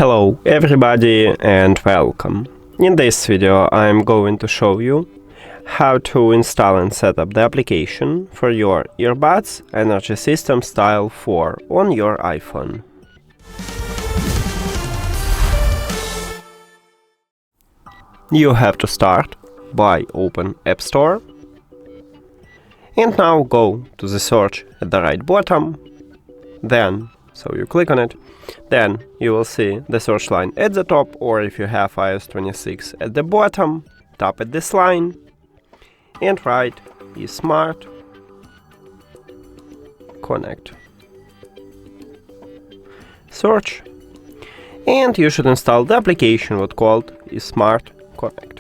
Hello everybody and welcome. In this video I'm going to show you how to install and set up the application for your Earbuds Energy System Style 4 on your iPhone. You have to start by open App Store and now go to the search at the right bottom. So you click on it, then you will see the search line at the top, or if you have iOS 26 at the bottom, tap at this line and write eSmart Connect. Search, and you should install the application what's called eSmart Connect.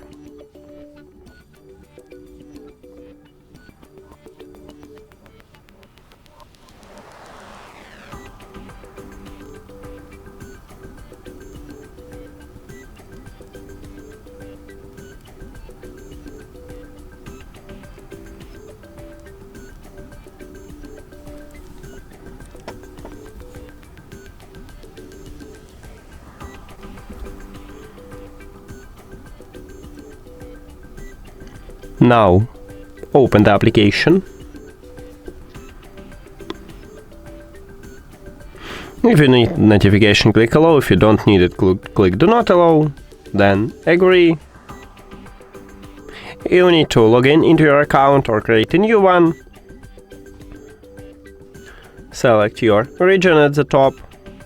Now, open the application. If you need notification, click allow. If you don't need it, click do not allow. Then agree. You need to log in into your account or create a new one. Select your region at the top.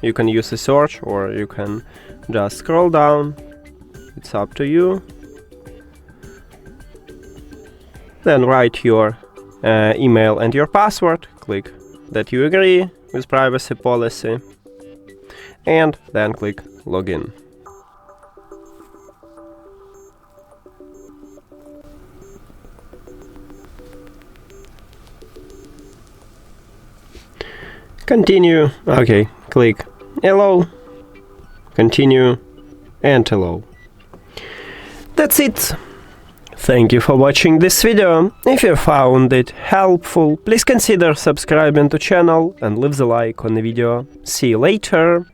You can use a search or you can just scroll down. It's up to you. Then write your email and your password, click that you agree with privacy policy, and then click login. Continue, okay, click allow, continue, and allow. That's it. Thank you for watching this video. If you found it helpful, please consider subscribing to channel and leave the like on the video. See you later!